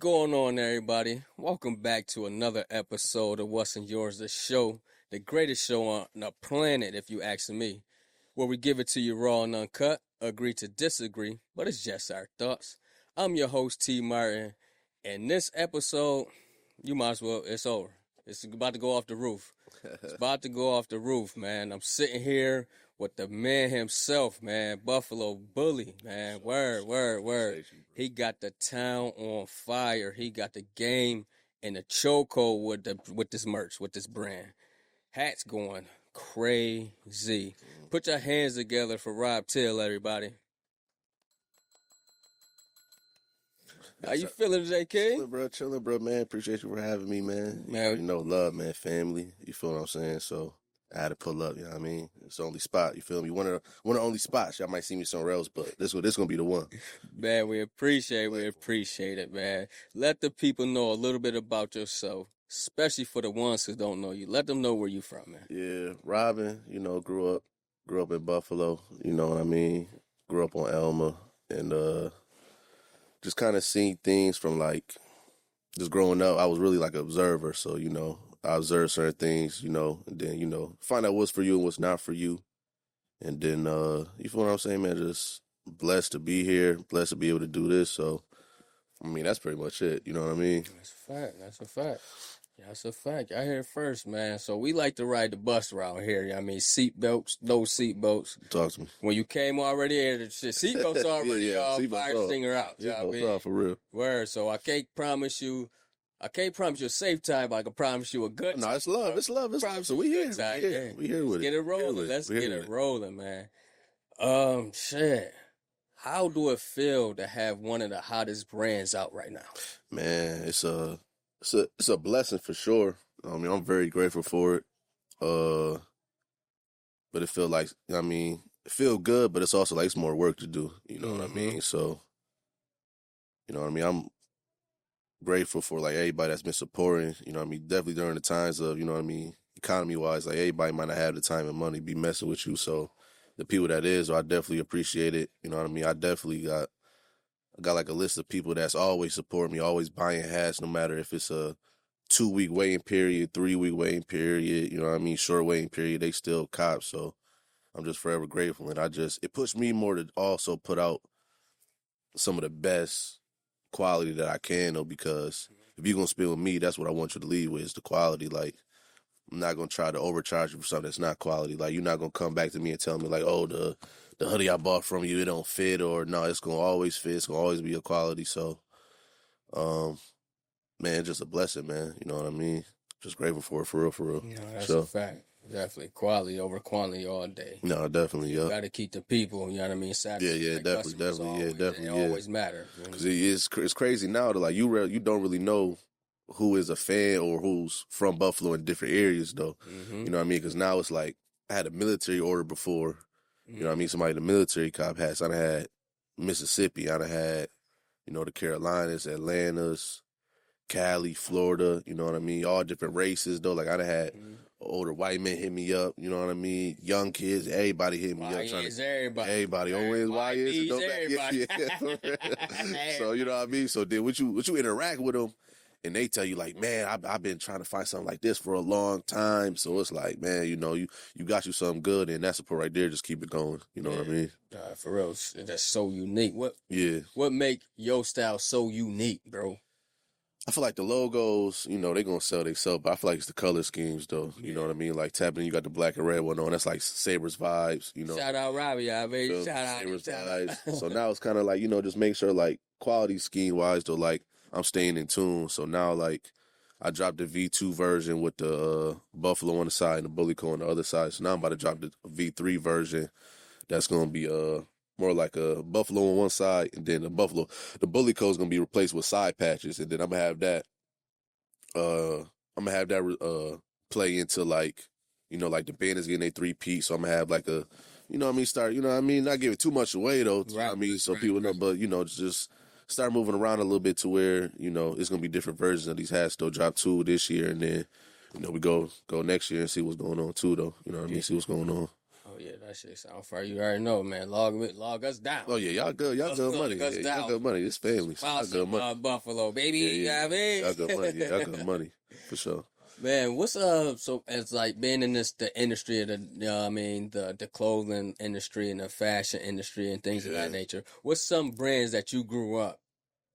going on, everybody? Welcome back to another episode of whatsNurs, the show, the greatest show on the planet, if you ask me, where we give it to you raw and uncut, agree to disagree, but it's just our thoughts. I'm your host, T. Martin, and this episode, you might as well, it's over. It's about to go off the roof. It's about to go off the roof, man. I'm sitting here with the man himself, man, Buffalo Bully, man. Word. He got the town on fire. He got the game in the chokehold with this merch, with this brand. Hats going crazy. Put your hands together for Rob Till, everybody. How you feeling today, King? Chilling, bro, man. Appreciate you for having me, man. You know, love, man, family. You feel what I'm saying? So I had to pull up, you know what I mean? It's the only spot, you feel me? One of the only spots. Y'all might see me somewhere else, but this gonna be the one. Man, we appreciate it, man. Let the people know a little bit about yourself, especially for the ones who don't know you. Let them know where you from, man. Yeah, Robin, you know, grew up in Buffalo, you know what I mean? Grew up on Elma, and just kind of seen things from, like, just growing up. I was really like an observer, so, you know, I observed certain things, you know, and then, you know, find out what's for you and what's not for you. And then, you feel what I'm saying, man? Just blessed to be here, blessed to be able to do this. So, I mean, that's pretty much it. You know what I mean? That's a fact. I hear it first, man. So we like to ride the bus around here. You know what I mean? Seatbelts, no seatbelts. Talk to me. When you came already here, the seatbelts already fire stinger out. You know what I mean? For real. Word. So I can't promise you a safe time, but I can promise you a good time. No, it's love. It's love. So we here. We here with it. Get it rolling. Let's get it rolling, man. Shit. How do it feel to have one of the hottest brands out right now? Man, it's a blessing for sure. I mean, I'm very grateful for it. But it feel like, I mean, it feel good, but it's also like it's more work to do. You know what I mean? So, you know what I mean? I'm grateful for like everybody that's been supporting. You know what I mean? Definitely during the times of, you know what I mean, economy wise, like everybody might not have the time and money to be messing with you. So the people that is, I definitely appreciate it. You know what I mean? I definitely got like a list of people that's always support me, always buying hats, no matter if it's a 2-week waiting period, 3-week waiting period, you know what I mean, short waiting period, they still cop. So I'm just forever grateful. And it pushed me more to also put out some of the best quality that I can, though, because if you're going to spend with me, that's what I want you to leave with, is the quality. Like, I'm not going to try to overcharge you for something that's not quality. Like, you're not going to come back to me and tell me, like, oh, the hoodie I bought from you, it don't fit, or no, it's going to always fit. It's going to always be a quality. So, man, just a blessing, man. You know what I mean? Just grateful for it, for real. You know, that's a fact. Definitely. Quality over quantity all day. No, definitely, yeah. You got to keep the people, you know what I mean? Yeah, definitely. They always matter. Because it's crazy now that, like, you don't really know who is a fan or who's from Buffalo in different areas, though. You know what I mean? Because now it's like, I had a military order before. You know what I mean? Somebody in the military cop hats. I done had Mississippi. I done had, you know, the Carolinas, Atlantas, Cali, Florida. You know what I mean? All different races, though. Like, I done had older white men hit me up. You know what I mean? Young kids, everybody hit me up. Everybody. Always why is it? So, you know what I mean? So then what you interact with them, and they tell you, like, man, I've been trying to find something like this for a long time. So it's like, man, you know, you got you something good, and that support right there, just keep it going. You know what I mean? For real, that's so unique. What make your style so unique, bro? I feel like the logos, you know, they're going to sell themselves, but I feel like it's the color schemes, though. You know what I mean? Like, tapping, you got the black and red one on. That's like Sabres vibes, you know. Shout out Robbie, I mean, shout out. Sabres vibes. So now it's kind of like, you know, just make sure, like, quality scheme-wise, though, like, I'm staying in tune. So now, like, I dropped the V2 version with the Buffalo on the side and the Bully Co on the other side. So now I'm about to drop the V3 version. That's going to be more like a Buffalo on one side, and then the Bully Co is going to be replaced with side patches. And then I'm going to have that play into, like, you know, like the band is getting a 3-piece. So I'm going to have like a, you know what I mean, not giving too much away, though. You know what I mean? So people know, but, you know, just start moving around a little bit to where, you know, it's going to be different versions of these hats. They'll drop 2 this year, and then, you know, we go next year and see what's going on, too, though. You know what I mean? See what's going on. Oh yeah, that shit sound fire. You already know, man. Log us down. Oh yeah, y'all good. Y'all good money. Log us Yeah, down. y'all good money. It's family. Sponsor, Y'all good money. Buffalo, baby. Yeah, You know what I mean? Y'all good money. Yeah, y'all good money for sure. Man, what's so as like being in the industry of the I mean the clothing industry and the fashion industry and things of that nature. What's some brands that you grew up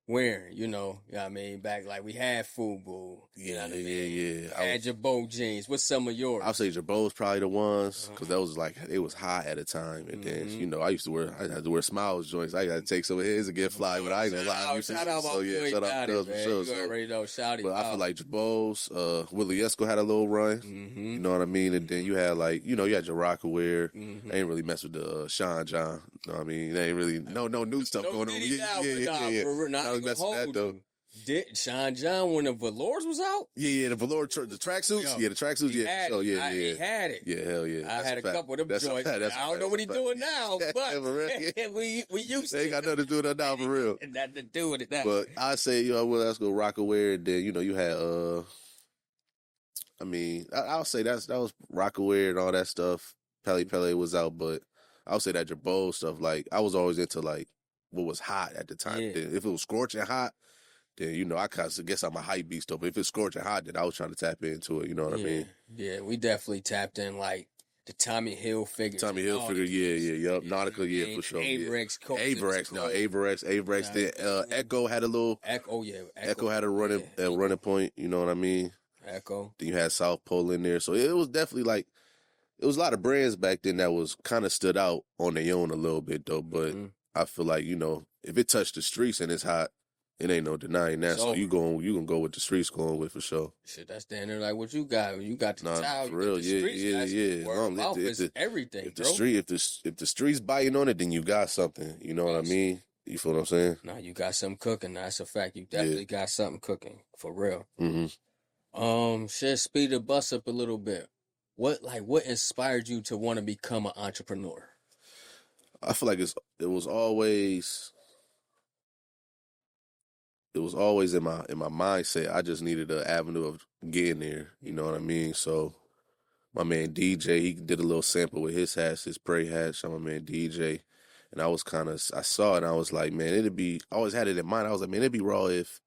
wearing? You know what I mean? Back like we had FUBU. You know what I mean? Yeah. Had Jabot jeans. What's some of yours? I'll say Jabot's probably the ones because that was like it was high at the time, and then you know I had to wear Smiles joints. I got to take some of his and get fly, but I ain't gonna lie. Shout out, so yeah, shout out to for sure. You already know, shout But out. I feel like Jabot's, Willie Esco had a little run. You know what I mean? And then you had like you had your Rockaware. I ain't really mess with the Sean John. You know what I mean? They ain't really no new stuff going on. Yeah. I was messing with that though. Did Sean John when the velours was out? Yeah, the velour, the tracksuits. Yeah, the tracksuits. Yeah, so he had it. Yeah, hell yeah. I had a couple of them joints. I don't know what he's doing now, but we used to. They ain't got nothing to do with that now for real. Nothing to do with it now. But I say, well, let's go Rockaware. And then you had, I'll say that was Rockaware and all that stuff. Pele was out, but I'll say that Jabot stuff. Like I was always into like what was hot at the time. Yeah. If it was scorching hot. Then, I guess I'm a hype beast, though. But if it's scorching hot, then I was trying to tap into it. You know what I mean? Yeah, we definitely tapped in, like, the Tommy Hilfiger. Yup. Nautica, for sure. Averex. Then Echo had a little... Echo had a running point, you know what I mean? Echo. Then you had South Pole in there. So it was definitely, like... It was a lot of brands back then that was kind of stood out on their own a little bit, though. But I feel like, if it touched the streets and it's hot, it ain't no denying that. So you gonna go with the streets going with for sure. Shit, that's down there. Like what you got? You got the towel, for real. It's everything, if the streets biting on it, then you got something. You know what I mean? You feel what I'm saying? Nah, you got something cooking. That's a fact. You definitely got something cooking for real. Speed the bus up a little bit. What inspired you to want to become an entrepreneur? I feel like it was always in my mindset. I just needed an avenue of getting there. You know what I mean? So my man DJ, he did a little sample with his hats, his Prey hat. Shout my man DJ. And I saw it and I was like, man, I always had it in mind. I was like, man, it'd be raw if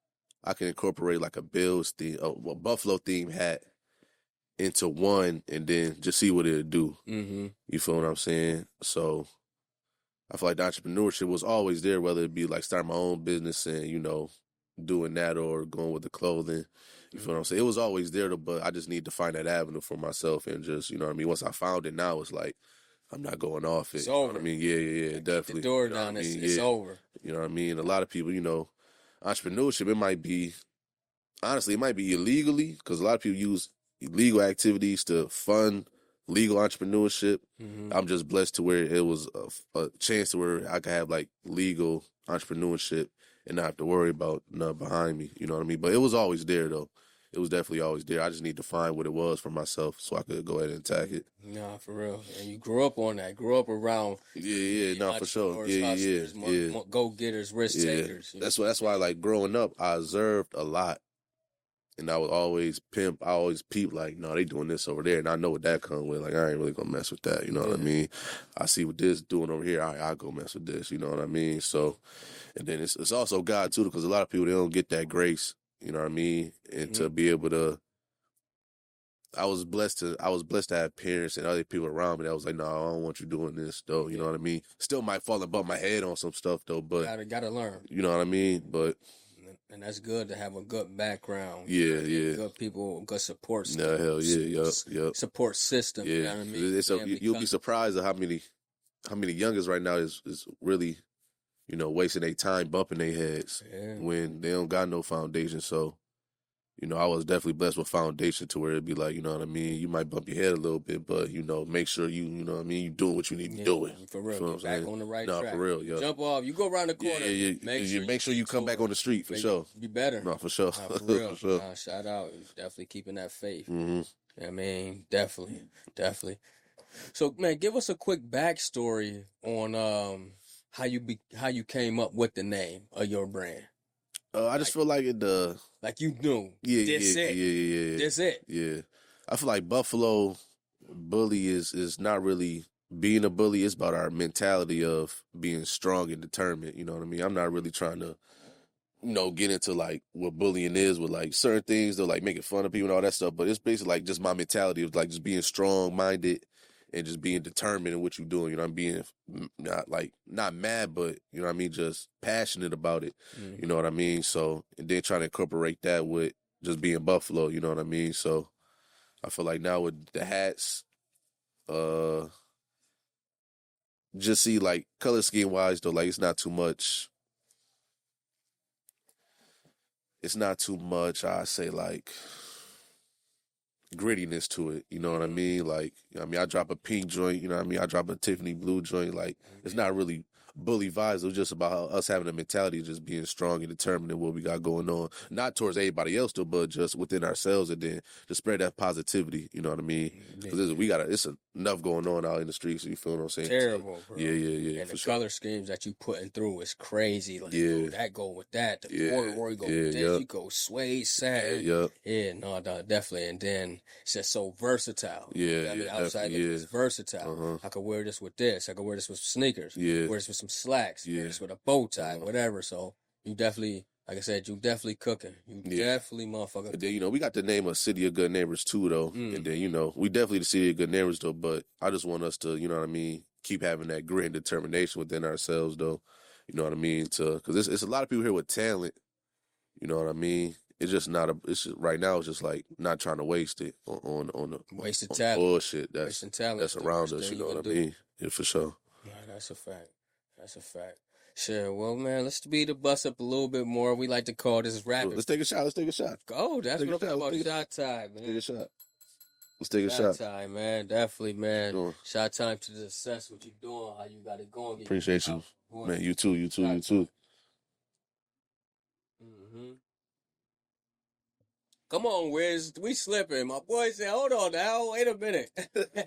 I can incorporate like a Bills theme, a Buffalo themed hat into one and then just see what it'd do. You feel what I'm saying? So I feel like the entrepreneurship was always there, whether it be like starting my own business and, doing that or going with the clothing. You feel what I'm saying? It was always there, but I just need to find that avenue for myself and just, you know what I mean? Once I found it now, it's like, I'm not going off it. It's over. You know what I mean? Yeah, definitely. The door down, it's over. You know what I mean? A lot of people, entrepreneurship, it might be illegally because a lot of people use illegal activities to fund legal entrepreneurship. I'm just blessed to where it was a chance to where I could have like legal entrepreneurship and not have to worry about nothing behind me. You know what I mean? But it was always there though. It was definitely always there. I just need to find what it was for myself so I could go ahead and attack it. Nah, for real. And you grew up on that. Grew up around. For sure. Go-getters, risk takers. That's why like growing up, I observed a lot. And I would always pimp. I always peep like, no, they doing this over there, and I know what that comes with. Like, I ain't really gonna mess with that. You know what I mean? I see what this doing over here. I'll go mess with this. You know what I mean? So, and then it's also God too, because a lot of people they don't get that grace. You know what I mean? And to be able to, I was blessed to have parents and other people around me that was like, no, I don't want you doing this though. You know what I mean? Still might fall above my head on some stuff though, but gotta learn. You know what I mean? But. And that's good to have a good background. Yeah. Good people, good support system. Yeah, hell yeah, yep. Support system. Yeah. You know what I mean? You'll be surprised at how many youngers right now is really, wasting their time bumping their heads when they don't got no foundation. So, I was definitely blessed with foundation to where it'd be like, you know what I mean? You might bump your head a little bit, but, make sure you know what I mean? You doing what you need to do. For real. Get back on the right track. For real, yo. Jump off. You go around the corner. Make sure you come back on the street, for sure. Be better. No, for sure. For real. For sure. Shout out. Definitely keeping that faith. I mean, definitely. So, man, give us a quick backstory on how you came up with the name of your brand. I just feel like like you knew. This it. Yeah. I feel like Buffalo Bully is not really being a bully is about our mentality of being strong and determined. You know what I mean? I'm not really trying to, get into like what bullying is with like certain things, though, like making fun of people and all that stuff. But it's basically like just my mentality of like just being strong minded and just being determined in what you're doing. You know, I'm being not mad, but you know what I mean, just passionate about it. You know what I mean? So, and then trying to incorporate that with just being Buffalo. You know what I mean? So, I feel like now with the hats, just see like color scheme wise though, like it's not too much. It's not too much. I say like grittiness to it. You know what I mean? Like, I drop a pink joint. You know what I mean? I drop a Tiffany blue joint. Like, it's not really bully vibes. It was just about us having a mentality of just being strong and determined in what we got going on. Not towards anybody else, though, but just within ourselves, and then to spread that positivity. You know what I mean? Because it's enough going on out in the streets. You feel what I'm saying? Terrible, bro. Yeah. And the color schemes that you putting through is crazy. Like, that go with that. The corduroy go with this. You go suede, satin. Yeah, no, definitely. And then it's just so versatile. Outside of it, it's versatile. I could wear this with this. I could wear this with sneakers. Wear this with some slacks. Wear this with a bow tie, whatever. So you definitely, like I said, you definitely cooking. You definitely motherfucker. And then, we got the name of City of Good Neighbors too, though. And then, we definitely the City of Good Neighbors, though. But I just want us to, you know what I mean, keep having that grit and determination within ourselves, though. You know what I mean? Because it's a lot of people here with talent. You know what I mean? It's just not it's just, right now. It's just like not trying to waste it on the wasted talent bullshit that's around us. You know what I mean? Yeah, for sure. Yeah, that's a fact. That's a fact. Sure. Well, man, let's speed the bus up a little bit more. We like to call this rapid. Let's take a shot. Oh, that's what I'm talking about. Shot time, man. Take a shot. Let's take a shot. Shot time, man. Definitely, man. Shot time to assess what you're doing, how you got it going. Appreciate you. Man, you too. Come on, Wiz. We slipping. My boy said, hold on now. Wait a minute.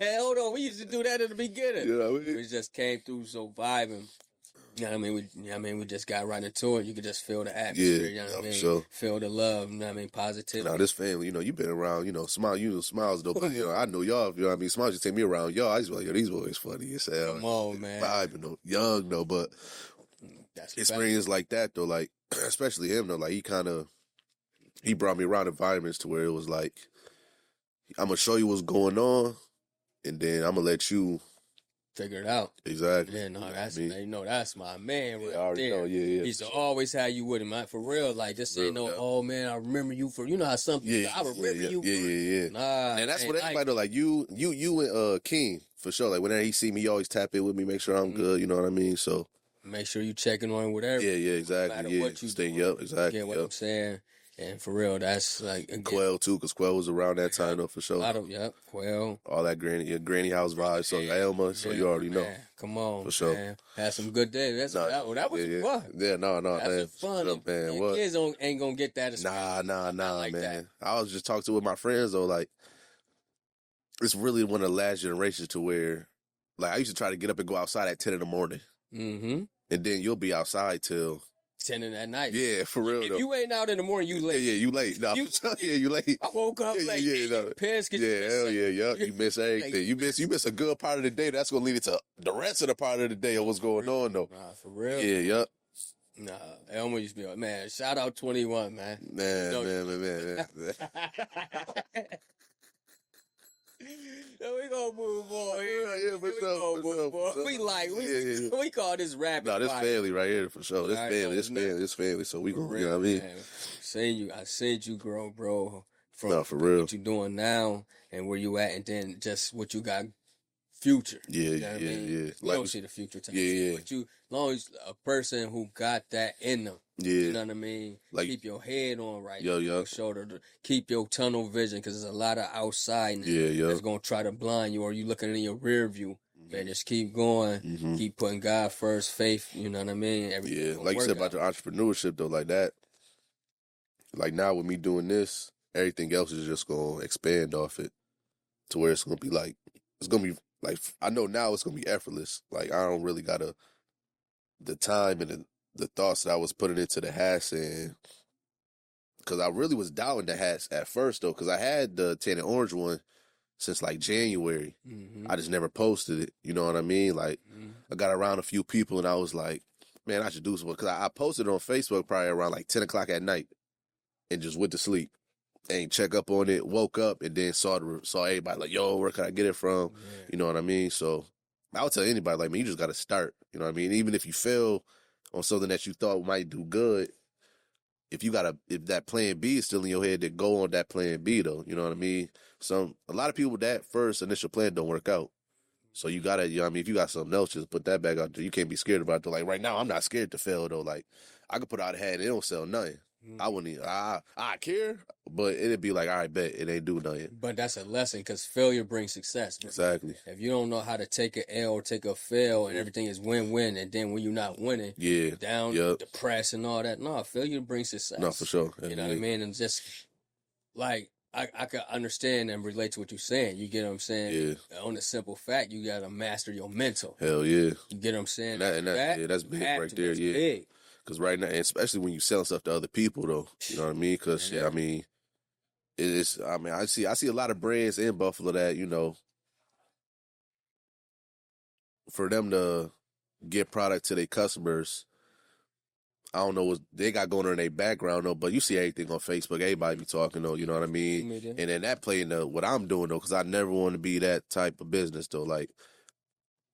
Hold on. We used to do that at the beginning. We just came through so vibing. You know what I mean? We just got right into it. You could just feel the atmosphere. You know what I mean? Sure. Feel the love. You know what I mean? Positivity. Now, this family, you've been around, Smiles, though. But, I know y'all, you know what I mean? Smiles just take me around. Y'all, I just be like, these boys funny as hell. Come on, man. Vibing, though. Young, though, but experience like that, though, like, especially him, though, like, he brought me around environments to where it was like, I'm going to show you what's going on, and then I'm going to let you figure it out. Exactly. Yeah, no, that's my man right there. Know, yeah. He used to always have you with him, man. For real. Like, just say, oh, man, I remember you for, how something, I remember you for. Yeah. Nah. And that's what everybody know, like, you and King, for sure. Like, whenever he see me, he always tap in with me, make sure I'm good, you know what I mean? So. Make sure you checking on whatever. Yeah, exactly. No matter what you do. Exactly. Get what I'm saying? And for real, that's like... And Quell, too, because Quell was around that time, though, for sure. Quell. All that granny house vibes, so Elma, so you already know. Come on, for sure. Man. Had some good days. That was fun. Yeah, no, that's man. fun. Man, what? Kids ain't gonna get that. Nah, like man. That. I was just talking to with my friends, though, like, it's really one of the last generations to where, like, I used to try to get up and go outside at 10 in the morning. Mm-hmm. And then you'll be outside till... 10 in that night. Yeah, for real. If you ain't out in the morning, you late. Yeah, you late. No, you late. I woke up late. No. Pissed. Hell yeah. You miss everything. You miss a good part of the day. That's gonna lead into the rest of the part of the day of what's going on, though. Nah, for real. Yeah. Nah, Elmo used to be like, man, shout out 21, man. Man. We gonna move on. Yeah, for sure. We call this rapid. No, this family right here for sure. This family. So we gonna, you know what I mean? I seen you grow, bro. For real. What you doing now and where you at, and then just what you got future. Yeah. You don't see the future time. But you, as long as a person who got that in them. Yeah. You know what I mean? Like, keep your head on right. Your shoulder. Keep your tunnel vision, because there's a lot of outside that's going to try to blind you, or you looking in your rear view. Man, just keep going. Keep putting God first, faith. You know what I mean? Everything like you said about your entrepreneurship, though, like that. Like now with me doing this, everything else is just going to expand off it to where it's going to be like, I know now it's going to be effortless. Like, I don't really got the time and the thoughts that I was putting into the hats, and because I really was doubting the hats at first, though, because I had the tan and orange one, since like January. Mm-hmm. I just never posted it. You know what I mean? Like, Mm-hmm. I got around a few people and I was like, man, I should do something. Because I posted it on Facebook probably around like 10 o'clock at night and just went to sleep. Ain't check up on it, woke up, and then saw everybody like, yo, where can I get it from? Yeah. You know what I mean? So I would tell anybody, like, man, you just got to start. You know what I mean? Even if you fail on something that you thought might do good, if that plan B is still in your head, then go on that plan B though. You know what I mean? A lot of people, that first initial plan don't work out. So you gotta, you know what I mean? If you got something else, just put that back out there. You can't be scared about it. Like right now, I'm not scared to fail though. Like I could put out a hat and it don't sell nothing. I wouldn't even, I care, but it'd be like, all right, bet it ain't do nothing. But that's a lesson because failure brings success. Exactly. If you don't know how to take an L or take a fail and everything is win-win, and then when you're not winning, down, depressed and all that, no, failure brings success. No, for sure. You know what I mean? And just like, I could understand and relate to what you're saying. You get what I'm saying? Yeah. On the simple fact, you got to master your mental. Hell yeah. You get what I'm saying? That's big right there. Yeah. Big. Because right now, especially when you selling stuff to other people, though, you know what I mean? Because I mean, I see a lot of brands in Buffalo that, you know, for them to get product to their customers, I don't know what they got going on in their background though, but you see everything on Facebook. Everybody be talking though, you know what I mean? And then that play into what I'm doing though, because I never want to be that type of business though. Like,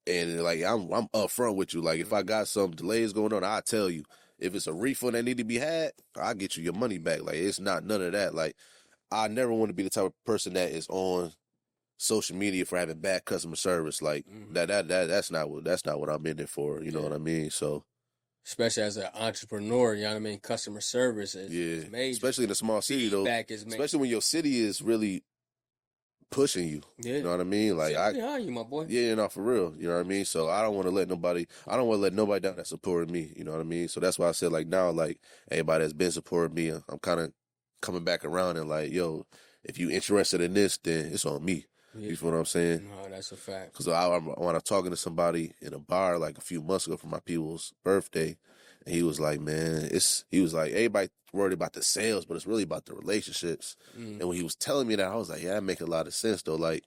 and like I'm upfront with you. Like if I got some delays going on, I'll tell you. If it's a refund that need to be had, I'll get you your money back. Like it's not none of that. Like I never want to be the type of person that is on social media for having bad customer service. Like that's not what I'm in it for. You know what I mean? So especially as an entrepreneur, you know what I mean? Customer service is major. Especially in a small city though. Especially when your city is really pushing you. Yeah. You know what I mean? Like behind you, my boy. Yeah, no, for real. You know what I mean? So I don't want to let nobody down that supported me. You know what I mean? So that's why I said like now, like everybody that's been supporting me, I'm kind of coming back around and like, yo, if you interested in this, then it's on me. Yeah. You know what I'm saying? No, that's a fact. Because when I was talking to somebody in a bar like a few months ago for my people's birthday, and he was like, man, he was like, everybody worried about the sales, but it's really about the relationships. And when he was telling me that, I was like, yeah, that make a lot of sense though. Like,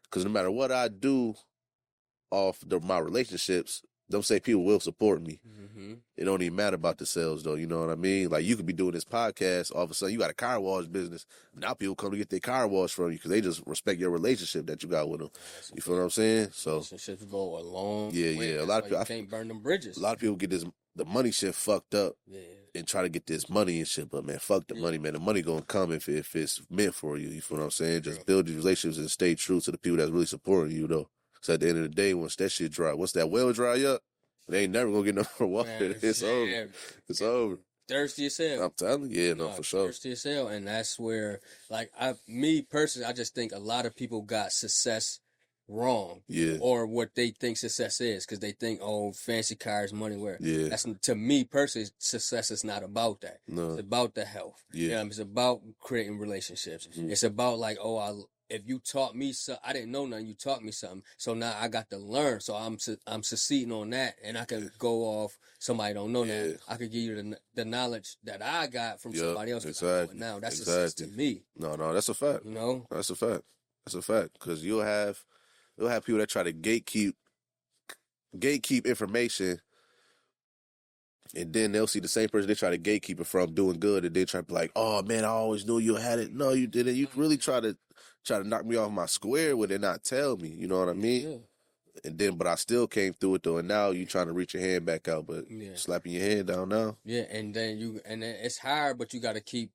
because no matter what I do off my relationships, them say people will support me. Mm-hmm. It don't even matter about the sales though. You know what I mean? Like you could be doing this podcast, all of a sudden you got a car wash business. Now people come to get their car wash from you because they just respect your relationship that you got with them. You feel what I'm saying? So relationships go a long way. Yeah. A lot of people can't burn them bridges. A lot of people get the money shit fucked up and try to get this money and shit. But man, fuck the money, man. The money gonna come if it's meant for you. You feel what I'm saying? Just build these relationships and stay true to the people that's really supporting you though. So at the end of the day, once that shit dry, once that well dry up, they ain't never gonna get no more water. Man, it's over. It's over. Thirsty as hell. I'm telling you, no, for sure. Thirsty as hell, and that's where, like, me personally, I just think a lot of people got success wrong. Yeah. Or what they think success is, because they think, oh, fancy cars, money, where. Yeah. That's, to me personally, success is not about that. No. It's about the health. Yeah. It's about creating relationships. Mm-hmm. It's about like, if you taught me something, I didn't know nothing, you taught me something. So now I got to learn. So I'm succeeding on that, and I can go off somebody don't know that. I could give you the knowledge that I got from somebody else. Exactly. Now that's success to me. No, that's a fact. You know, that's a fact. That's a fact. Because you'll have people that try to gatekeep information. And then they'll see the same person they try to gatekeep it from doing good, and they try to be like, "Oh man, I always knew you had it." No, you didn't. You really try to knock me off my square with it, not tell me. You know what I mean? Yeah. And then, but I still came through it though. And now you trying to reach your hand back out, but slapping your hand down now. Yeah, and then it's hard, but you got to keep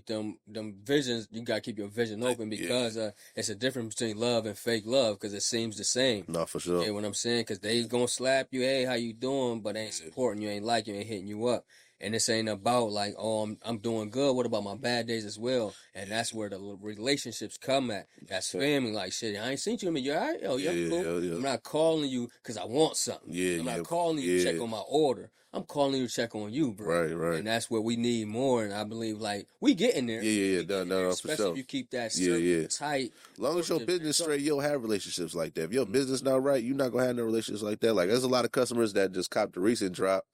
them visions. You got to keep your vision open because it's a difference between love and fake love because it seems the same. No, for sure. You know what I'm saying? Because they gonna slap you, hey, how you doing? But they ain't supporting you, ain't like you, ain't hitting you up. And this ain't about like, oh, I'm doing good. What about my bad days as well? And that's where the relationships come at. That's family. Like, shit, I ain't seen you in a minute. You all right? Oh, yeah, cool. Yeah. I'm not calling you because I want something. I'm not calling you to check on my order. I'm calling you to check on you, bro. Right. And that's where we need more. And I believe, like, we getting there. No, especially for sure. If you keep that circle tight. As long as your business straight, you'll have relationships like that. If your business not right, you're not going to have no relationships like that. Like, there's a lot of customers that just copped the recent drop.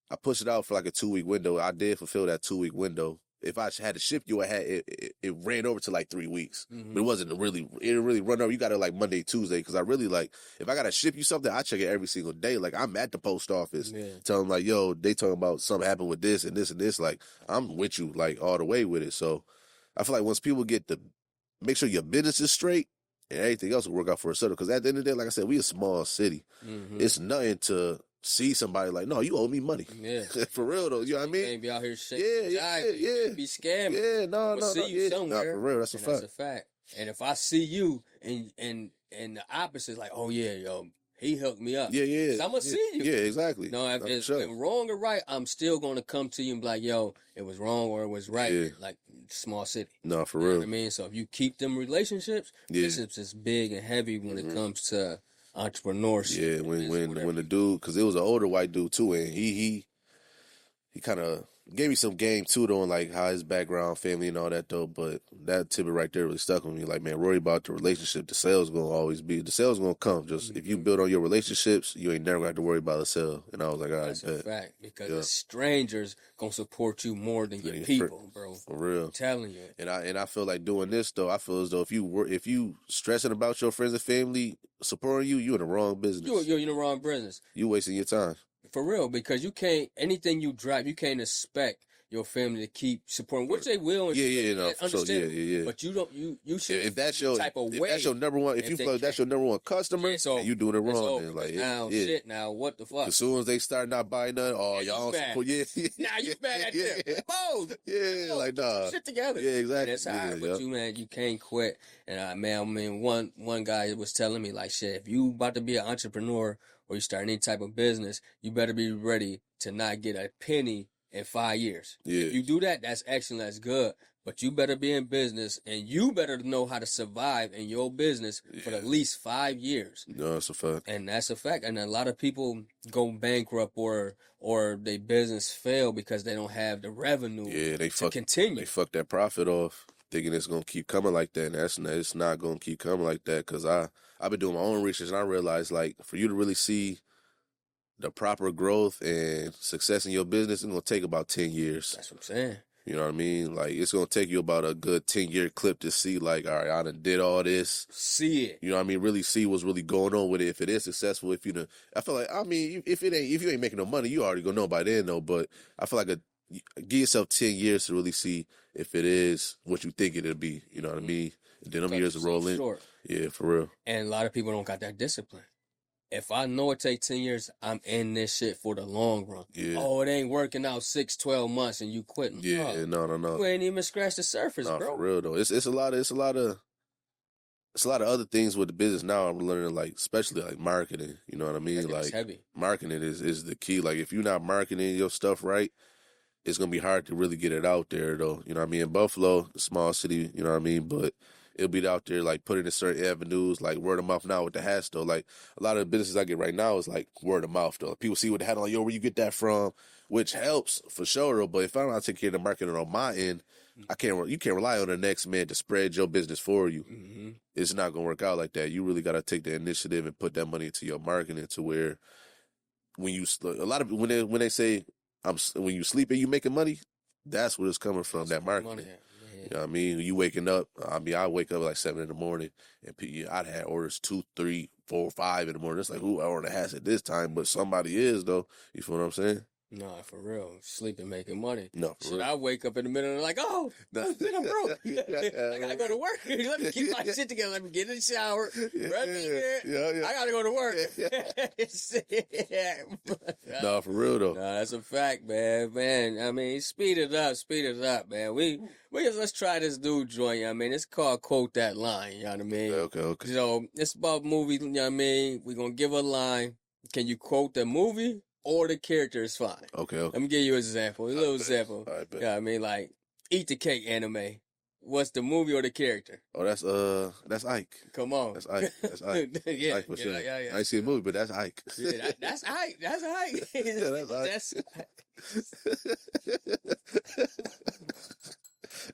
I pushed it out for like a 2-week window. I did fulfill that 2-week window. if I had to ship you, it ran over to like 3 weeks. Mm-hmm. But it didn't really run over. You got it like Monday, Tuesday, because I really like, if I got to ship you something, I check it every single day. Like, I'm at the post office, tell them like, yo, they talking about something happened with this and this and this. Like, I'm with you like all the way with it. So I feel like once people make sure your business is straight, and everything else will work out for itself. Because at the end of the day, like I said, we a small city. Mm-hmm. It's nothing to see somebody like, no, you owe me money. Yeah. For real though, you know what I mean? Can't be out here shit. Yeah. Be scamming. Yeah, no, see you somewhere. No, for real, that's a fact. That's a fact. And if I see you and the opposite is like, oh yeah, yo, he hooked me up. Yeah. I'm gonna see you. Yeah, exactly. No, if it's wrong or right, I'm still gonna come to you and be like, yo, it was wrong or it was right. Yeah. Like small city. No, for real. real. You know what I mean? So if you keep them relationships is big and heavy when it comes to entrepreneurship. Yeah, when the dude, because it was an older white dude too, and he kind of gave me some game too, though, on like how his background, family, and all that though. But that tidbit right there really stuck with me. Like, man, worry about the relationship. The sales the sales gonna come. Just if you build on your relationships, you ain't never got to worry about the sale. And I was like, all right, that's a fact, because the strangers gonna support you more than your people, bro. For real, I'm telling you. And I feel like doing this though. I feel as though if you stressing about your friends and family supporting you, you in the wrong business. You're in the wrong business. You wasting your time. For real, because you can't, anything you drive, you can't expect your family to keep supporting, which they will. No, for sure. Yeah. But you should. If that's your type of if way, that's your number one, if you feel like that's your number one customer, so you doing it wrong. Then, like, shit. Now what the fuck? As soon as they start not buying nothing, y'all support. Now you mad at them. Like nah. Shit together. Yeah, exactly. And that's hard, but you, man, you can't quit. And I mean, one guy was telling me like, shit, if you about to be an entrepreneur or you start any type of business, you better be ready to not get a penny in 5 years. Yeah. If you do that, that's excellent, that's good. But you better be in business, and you better know how to survive in your business for at least 5 years. No, that's a fact. And that's a fact. And a lot of people go bankrupt or their business fail because they don't have the revenue to continue. They fuck that profit off, thinking it's gonna keep coming like that, and it's not gonna keep coming like that. Because I've been doing my own research, and I realized, like, for you to really see the proper growth and success in your business, it's gonna take about 10 years. That's what I'm saying. You know what I mean? Like, it's gonna take you about a good 10-year clip to see, like, all right, I done did all this. See it. You know what I mean? Really see what's really going on with it. If it is successful, I feel like, I mean, if you ain't making no money, you already gonna know by then, though. But I feel like give yourself 10 years to really see if it is what you think it'll be. You know what I mean? And then them years will roll in. Short. Yeah, for real. And a lot of people don't got that discipline. If I know it take 10 years, I'm in this shit for the long run. Yeah. Oh, it ain't working out 6, 12 months and you quitting. Yeah, no. You ain't even scratched the surface, bro. For real though. It's a lot of other things with the business now. I'm learning, like, especially like marketing. You know what I mean? Like, heavy. Marketing is the key. Like, if you're not marketing your stuff right, it's gonna be hard to really get it out there though. You know what I mean? In Buffalo, a small city, you know what I mean? But it'll be out there, like, put it in certain avenues, like word of mouth now with the hats, though. Like, a lot of the businesses I get right now is, like, word of mouth, though. People see what the hat on, like, yo, where you get that from? Which helps, for sure, though. But if I'm not taking care of the marketing on my end, you can't rely on the next man to spread your business for you. Mm-hmm. It's not going to work out like that. You really got to take the initiative and put that money into your marketing to where when they say, when you sleeping, you making money, that's where it's coming from, that marketing. You know what I mean? You waking up, I wake up like 7 in the morning, and I'd had orders 2, 3, 4, 5 in the morning. It's like, who I order has at this time? But somebody is, though. You feel what I'm saying? No, for real. Sleeping, making money. No, for real. I wake up in the middle and like, oh, I'm broke. I gotta go to work. Let me keep my shit together. Let me get in the shower. I gotta go to work. No, for real though. No, that's a fact, man. I mean, speed it up, man. Let's try this new joint. I mean, it's called Quote That Line. You know what I mean? Okay. So it's about movies. You know what I mean? We're gonna give a line. Can you quote the movie? Or the character is fine. Okay. Let me give you an example. A little example. All right, bet. Yeah, I mean, like, Eat the Cake anime. What's the movie or the character? Oh, that's Ike. Come on. That's Ike. Yeah, Ike for sure. Yeah. I ain't seen a movie, but that's Ike. Yeah, that's Ike. That's Ike. That's Ike.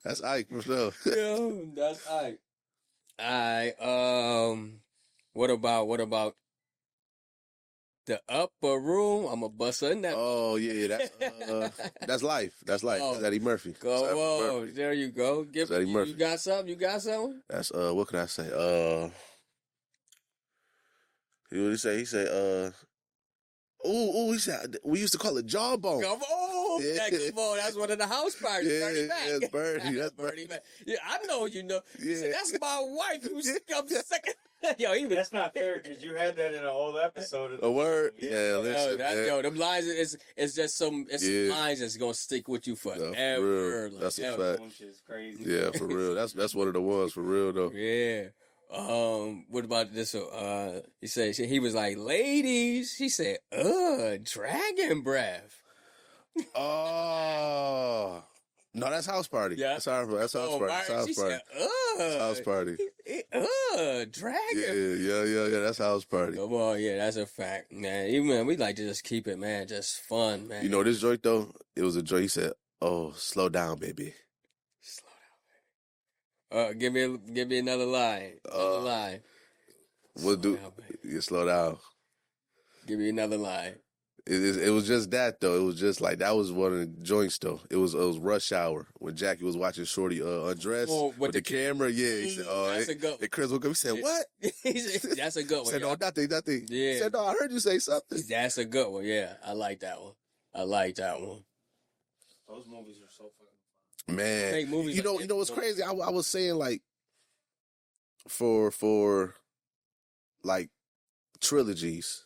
That's Ike for sure. Yo, that's Ike. All right. What about The upper room. I'm a bust in that. Oh yeah, that's life. That's life. Oh, That's Eddie Murphy. Go That's Eddie on. Murphy. There you go. That's Eddie Murphy. You got something? You got something? That's what can I say? He said, he said we used to call it jawbone. Come on. Yeah. Come on. That's one of the house parties. Yeah, Bernie Mac. that's Bernie. That's Bernie. Mac. Yeah, I know you know. Yeah. That's my wife who comes second. Yo, even That's not fair because you had that in an old episode. Of A word? Yeah. Yeah, listen, man. yo, them lines it's just some some lines that's gonna stick with you forever. Real. Like, That's a ever. fact. Shit's crazy. Yeah, for real. That's one of the ones for real though. Yeah. What about this? He said he was like, ladies. He said, dragon breath. Oh. No, that's house party. Yeah. That's house party. That's house party. That's house She party. said, That's house party. Dragon. Yeah. That's house party. Come on, yeah, that's a fact, man. Even we like to just keep it, man, just fun, man. You know this joint though? It was a joint. He said, "Oh, slow down, baby." Slow down, baby. Give me another line. Another line. We'll do. You slow down. Give me another line. It was just that though. It was just like that was one of the joints though. It was rush hour when Jackie was watching Shorty undress with the camera. Yeah, he said, "Oh, that's a good one. And Chris woke up. He said, "What?" That's a good one. He said, "No, nothing." Yeah. He said, "No, I heard you say something." That's a good one. Yeah, I like that one. Those movies are so fucking fun. Man, movies you know what's crazy? I was saying like for like trilogies.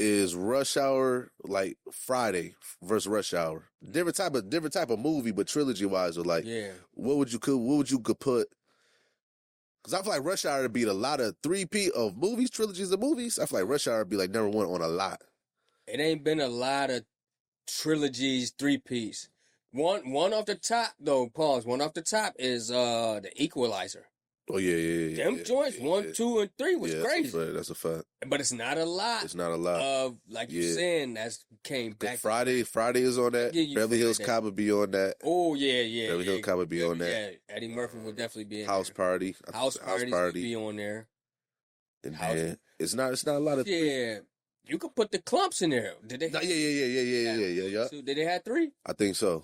Is Rush Hour like Friday versus Rush Hour? Different type of movie, but trilogy wise, or like, what would you could put? Because I feel like Rush Hour would be a lot of 3P of movies, trilogies of movies. I feel like Rush Hour would be like number one on a lot. It ain't been a lot of trilogies, 3Ps. One off the top though. Pause. One off the top is the Equalizer. Oh yeah. Them joints 1, 2, and 3 was crazy. That's a fact. But it's not a lot. It's not a lot of like you're saying that's came back. Friday is on that. Beverly Hills Cop would be on that. Oh yeah. Beverly Hills Cop would be on that. Yeah, Eddie Murphy would definitely be in House there. Party. House Party would be on there. And then it's not a lot of You could put the clumps in there. Did they? No, yeah. So did they have 3? I think so.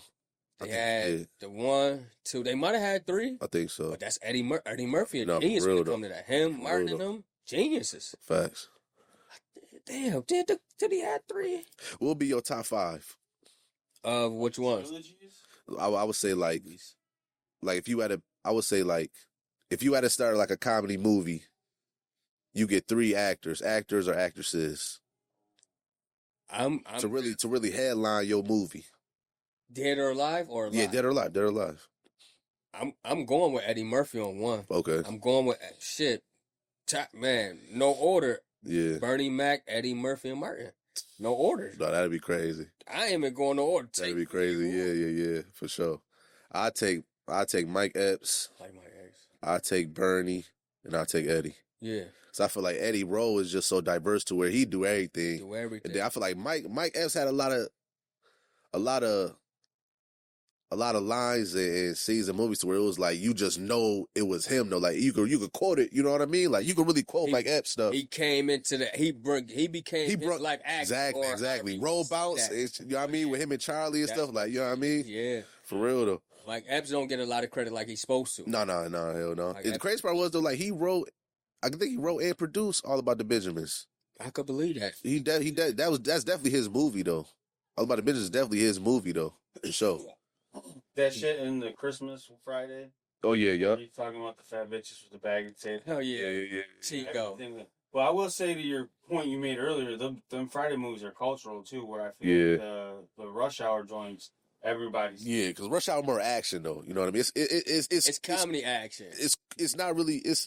They had the 1, 2. They might have had 3. I think so. But that's Eddie Murphy, No, genius for real when it come to that. Him, Martin, and them geniuses. Facts. Damn, did he have 3? What would be your top 5? Which ones? I would say like if you had to, I would say like if you had to start like a comedy movie, you get 3 actors or actresses. I'm to really headline your movie. Dead or alive or alive? Yeah, dead or alive. I'm going with Eddie Murphy on 1. Okay. I'm going with top man, no order. Yeah. Bernie Mac, Eddie Murphy, and Martin. No order. No, that'd be crazy. I ain't even going to order. That'd be crazy. Yeah, for sure. I take Mike Epps. Like Mike Epps. I take Bernie, and I take Eddie. Yeah. So I feel like Eddie role is just so diverse to where he do everything. And then I feel like Mike Epps had a lot of lines and scenes and movies to where it was like you just know it was him though. Like you could quote it, you know what I mean? Like you could really quote Mike Epps stuff. He came into the he became his life actor. Exactly. Roll bounce, you know what I mean, with him and Charlie and stuff, like, you know what I mean? Yeah. For real though. Like Epps don't get a lot of credit like he's supposed to. No, hell no. Like, the crazy part was though, like I think he wrote and produced All About the Benjamins. I could believe that. That's definitely his movie though. All About the Benjamins is definitely his movie though. For sure. That shit in the Christmas Friday. Oh yeah. You talking about the fat bitches with the bag of tape? Hell yeah. Chico. Well, I will say to your point you made earlier, them Friday movies are cultural too. Where I feel like the Rush Hour joints, everybody's because Rush Hour more action though. You know what I mean? It's comedy action. It's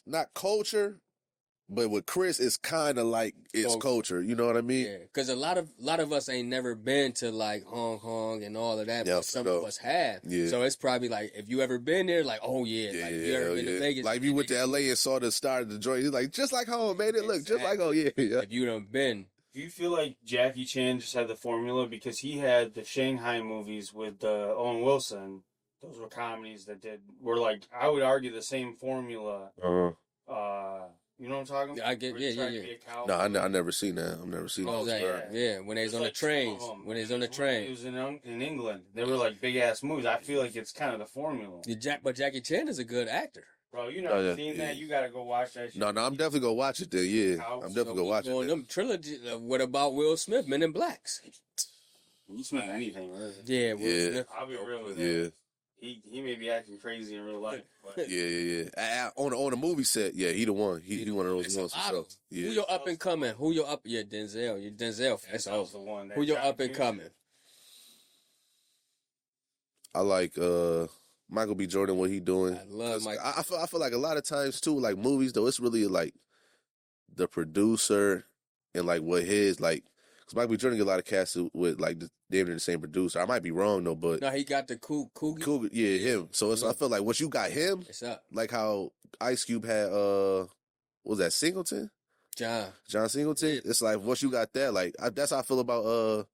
not culture. But with Chris, it's kind of like it's culture. You know what I mean? Yeah, because a lot of us ain't never been to like Hong Kong and all of that. Yeah, but some of us have. Yeah. So it's probably like if you ever been there, like like if you ever been to Vegas, like if you went to LA and saw the start of the joint, it's like just like home, man. It look just like home. Yeah. If you done been. Do you feel like Jackie Chan just had the formula because he had the Shanghai movies with Owen Wilson? Those were comedies that were like I would argue the same formula. You know what I'm talking about? I get, Where he tried to yeah. be a cowboy. No, I never seen that. I've never seen Oh, that. yeah, when they was on the There's trains. 2 of 'em. When they was on the It train. was in England. They were like big ass movies. I feel like it's kind of the formula. But Jackie Chan is a good actor. Bro, you never seen that? You gotta go watch that shit. No, I'm definitely gonna watch it then. Yeah, I'm definitely gonna watch it. Them trilogy. What about Will Smith, Men in Blacks? Will Smith anything, really. Yeah, Will Smith. I'll be real with you. He may be acting crazy in real life. But Yeah. On the movie set, yeah, he the one. He one of those ones. Yeah. Who your up and coming? Yeah, Denzel. You're Denzel. That's the one. Who your up and coming? I like Michael B. Jordan, what he doing. I love Michael. I feel like a lot of times too, like movies though, it's really like the producer and like what his like. Because Michael B. Jordan get a lot of cast with like damn near the same producer. I might be wrong though, but No, he got the Cougar. yeah, him. So I feel like once you got him, It's up. like how Ice Cube had what was that, Singleton? John Singleton. Yeah. It's like once you got that, like that's how I feel about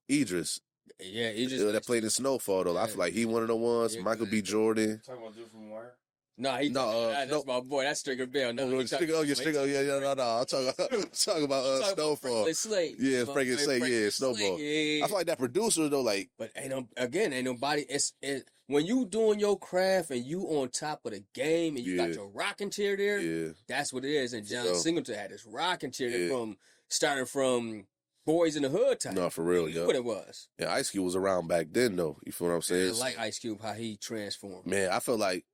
Idris. Yeah, he just That played in Snowfall though. I feel like he one of the ones. Yeah, Michael B. Jordan. talking about dude from where? that's my boy. That's Stringer Bell. No, No. I'm talking about Snowfall. Slate. Yeah, Frank and Slate. Yeah, Snowball. Yeah. I feel like that producer though, like But ain't nobody. When you doing your craft and you on top of the game and you got your rocking chair there. yeah, That's what it is. And John Singleton had this rocking chair there Yeah. starting from Boys in the Hood time. no, for real, You knew yeah. what it was. Yeah, Ice Cube was around back then though. You feel what I'm I saying? like Ice Cube how he transformed. Man, I feel like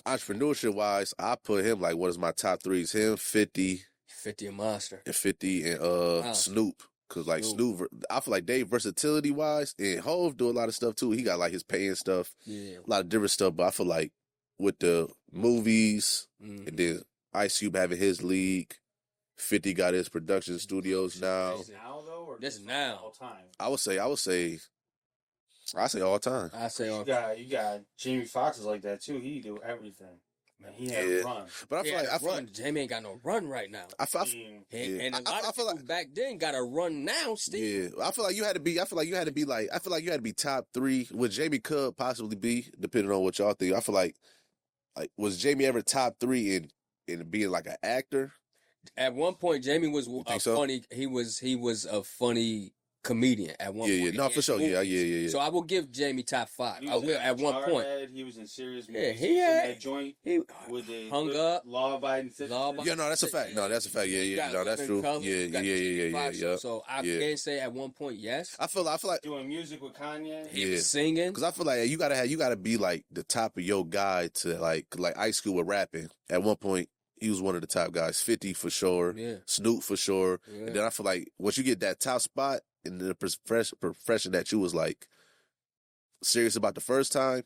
entrepreneurship wise, I put him like what is my top threes? Him, 50, 50 a monster. and 50 and Snoop. Cause like Snoop, I feel like they versatility wise, and Hove do a lot of stuff too. He got like his paying stuff, Yeah. a lot of different stuff. But I feel like with the movies, Mhm. and then Ice Cube having his league, 50 got his production studios now. Now though, or This just now. all time? I say all time. I say on. You got Jamie Foxx is like that too. He do everything. Man, he had a run. But I feel like Jamie ain't got no run right now. I feel And a lot of people back then got a run now still. yeah, I feel like you had to be top 3. Would Jamie could possibly be, depending on what y'all think. I feel like was Jamie ever top 3 in being like an actor? At one point, Jamie was funny. He was a funny comedian at one point. Yeah, no, for sure. Yeah. So I will give Jamie top 5. I will at one point. He was in serious Yeah, movies. he had that joint he with the hung up. law-abiding citizen. Yeah, no, that's a fact. No, that's a fact. Yeah. No, that's true. Yeah. So I can say at one point, yes. I feel like Doing music with Kanye. He was singing. because I feel like you gotta be like the top of your guy to like Ice Cube with rapping. At one point, he was one of the top guys. 50 for sure. Yeah. Snoop for sure. Yeah. And then I feel like once you get that top spot in the profession that you was like serious about the first time,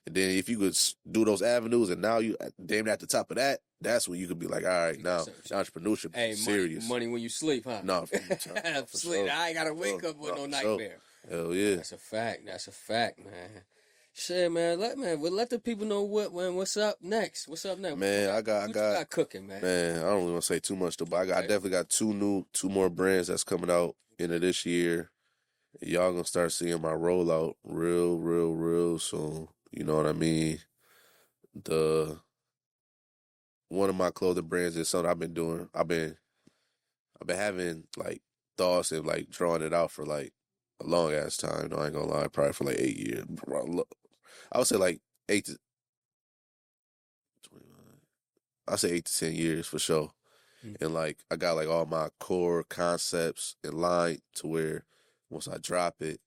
and then if you could do those avenues, and now you damn near at the top of that, that's when you could be like, all right, now entrepreneurship is serious. Money when you sleep, huh? No, for sleep. sure. I ain't gotta wake up with no nightmare. Hell yeah. That's a fact, man. Shit, man. Let the people know what's up next. What's up next? Man, I what you got cooking, man. Man, I don't really want to say too much though, but I definitely got two more brands that's coming out into this year. Y'all gonna start seeing my rollout real soon. You know what I mean? One of my clothing brands is something I've been doing. I've been having like thoughts and like drawing it out for like a long ass time. No, I ain't gonna lie, probably for like 8 years. I would say like 8 to 10 years for sure. Mm-hmm. And like I got like all my core concepts in line to where once I drop it,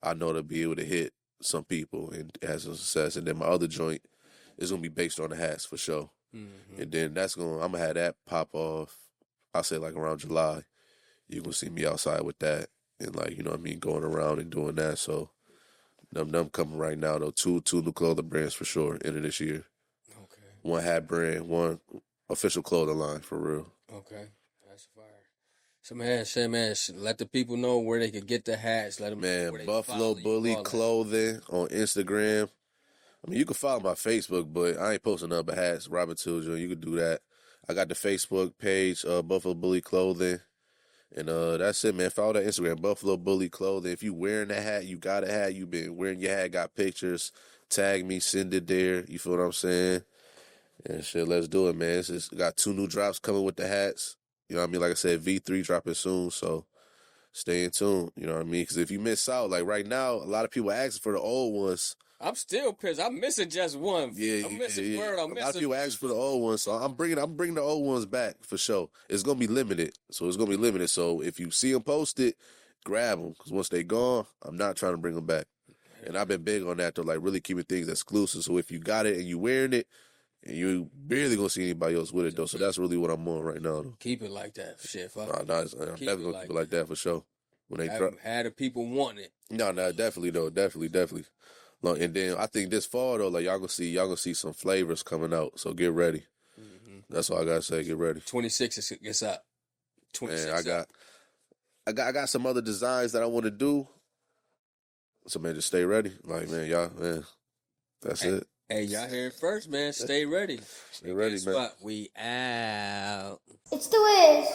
I know to be able to hit some people and have some success. And then my other joint is gonna be based on the hats for sure. Mm-hmm. And then I'm gonna have that pop off. I'll say like around July. You gonna see me outside with that and like, you know what I mean, going around and doing that. So them coming right now though. Two new clothing brands for sure end of this year. Okay. One hat brand, one official clothing line for real. Okay. That's fire. So man, let the people know where they could get the hats. Let them know where they Buffalo Bully Clothing on Instagram. I mean, you can follow my Facebook, but I ain't posting nothing but hats. Robin Til Jr. You can do that. I got the Facebook page, Buffalo Bully Clothing. And that's it, man. Follow that Instagram, Buffalo Bully Clothing. If you wearing that hat, you got a hat. You been wearing your hat, got pictures. Tag me, send it there. You feel what I'm saying? And shit, let's do it, man. It's just got 2 new drops coming with the hats. You know what I mean? Like I said, V3 dropping soon, so stay in tune. You know what I mean? Because if you miss out, like right now, a lot of people asking for the old ones. I'm still pissed. I'm missing just one. Yeah, I'm missing yeah. word. A lot of people asking for the old ones, so I'm bringing the old ones back for sure. It's gonna be limited, So if you see them posted, grab them. Because once they gone, I'm not trying to bring them back. And I've been big on that to like really keeping things exclusive. So if you got it and you wearing it, and you barely gonna see anybody else with it though. So that's really what I'm on right now. Though. Keep it like that. Shit, fuck. I'm definitely gonna keep it like that for sure. When they had the people want it. No, definitely though, definitely. And then I think this fall though, like y'all gonna see some flavors coming out. So get ready. Mm-hmm. That's all I gotta say. Get ready. 26 gets up. 26. Man, I got some other designs that I want to do. So man, just stay ready. Like man, that's it. Hey, y'all hear it first, man. Stay ready. Stay ready, man. What? We out. It's the Wiz.